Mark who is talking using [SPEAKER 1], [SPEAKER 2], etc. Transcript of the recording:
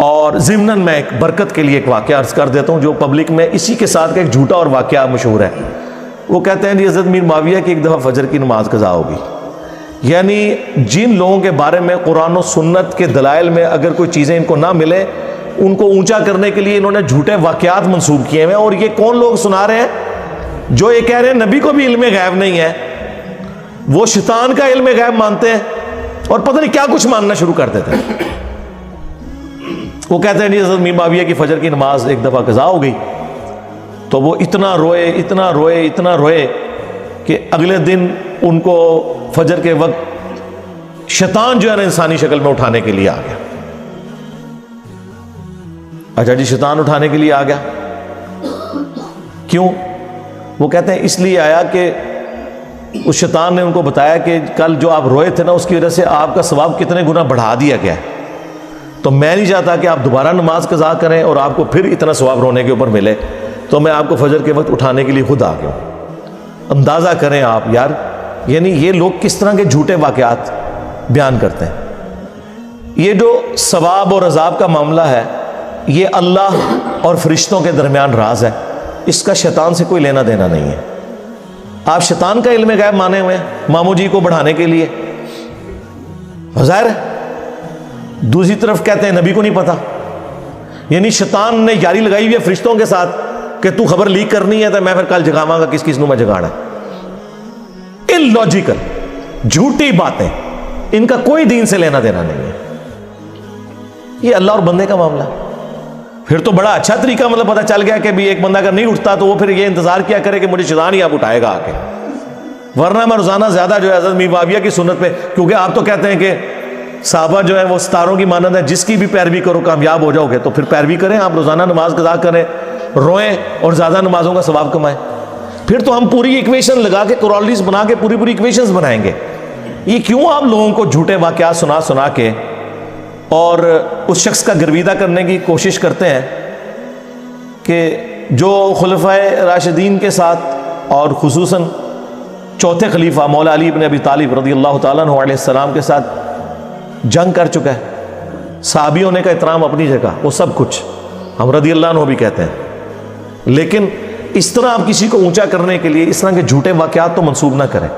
[SPEAKER 1] اور ضمناً میں ایک برکت کے لیے ایک واقعہ عرض کر دیتا ہوں جو پبلک میں اسی کے ساتھ کا ایک جھوٹا اور واقعہ مشہور ہے. وہ کہتے ہیں جی حضرت میر معاویہ کی ایک دفعہ فجر کی نماز قضا ہوگی. یعنی جن لوگوں کے بارے میں قرآن و سنت کے دلائل میں اگر کوئی چیزیں ان کو نہ ملے ان کو اونچا کرنے کے لیے انہوں نے جھوٹے واقعات منسوب کیے ہوئے. اور یہ کون لوگ سنا رہے ہیں؟ جو یہ کہہ رہے ہیں نبی کو بھی علم غیب نہیں ہے, وہ شیطان کا علم غیب مانتے ہیں اور پتہ نہیں کیا کچھ ماننا شروع کر دیتے ہیں. وہ کہتے ہیں جی حضرت میر معاویہ کی فجر کی نماز ایک دفعہ قضا ہو گئی تو وہ اتنا روئے کہ اگلے دن ان کو فجر کے وقت شیطان جو ہے نا انسانی شکل میں اٹھانے کے لیے آ گیا. اچھا جی, شیطان اٹھانے کے لیے آ گیا, کیوں؟ وہ کہتے ہیں اس لیے آیا کہ اس شیطان نے ان کو بتایا کہ کل جو آپ روئے تھے نا اس کی وجہ سے آپ کا ثواب کتنے گنا بڑھا دیا گیا ہے, تو میں نہیں چاہتا کہ آپ دوبارہ نماز قضا کریں اور آپ کو پھر اتنا ثواب رونے کے اوپر ملے, تو میں آپ کو فجر کے وقت اٹھانے کے لیے خود آ گیا ہوں. اندازہ کریں آپ یار, یعنی یہ لوگ کس طرح کے جھوٹے واقعات بیان کرتے ہیں. یہ جو ثواب اور عذاب کا معاملہ ہے یہ اللہ اور فرشتوں کے درمیان راز ہے, اس کا شیطان سے کوئی لینا دینا نہیں ہے. آپ شیطان کا علم غیب مانے ہوئے ہیں ماموں جی کو بڑھانے کے لیے, ظاہر ہے. دوسری طرف کہتے ہیں نبی کو نہیں پتا, یعنی شیطان نے یاری لگائی ہوئی ہے فرشتوں کے ساتھ کہ تو خبر لیک کرنی ہے تو میں پھر کل جگاواں گا کس نو میں جگانا ہے. اللاجیکل جھوٹی باتیں, ان کا کوئی دین سے لینا دینا نہیں ہے. یہ اللہ اور بندے کا معاملہ. پھر تو بڑا اچھا طریقہ مطلب پتہ چل گیا کہ بھی ایک بندہ اگر نہیں اٹھتا تو وہ پھر یہ انتظار کیا کرے کہ مجھے شیطان ہی آپ اٹھائے گا آ کے, ورنہ میں روزانہ زیادہ جو ہے حضرت میر معاویہ کی سنت پہ, کیونکہ آپ تو کہتے ہیں کہ صحابہ جو ہے وہ ستاروں کی مانند ہے, جس کی بھی پیروی کرو کامیاب ہو جاؤ گے, تو پھر پیروی کریں, آپ روزانہ نماز قضا کریں, روئیں اور زیادہ نمازوں کا ثواب کمائیں. پھر تو ہم پوری ایکویشن لگا کے کورالٹیز بنا کے پوری ایکویشنز بنائیں گے. یہ کیوں آپ لوگوں کو جھوٹے واقعات سنا کے اور اس شخص کا گرویدہ کرنے کی کوشش کرتے ہیں کہ جو خلفائے راشدین کے ساتھ اور خصوصاً چوتھے خلیفہ مولا علی بن ابی طالب رضی اللہ تعالیٰ عنہ علیہ السلام کے ساتھ جنگ کر چکا ہے. صحابی ہونے کا احترام اپنی جگہ, وہ سب کچھ ہم رضی اللہ عنہ بھی کہتے ہیں, لیکن اس طرح آپ کسی کو اونچا کرنے کے لیے اس طرح کے جھوٹے واقعات تو منسوب نہ کریں.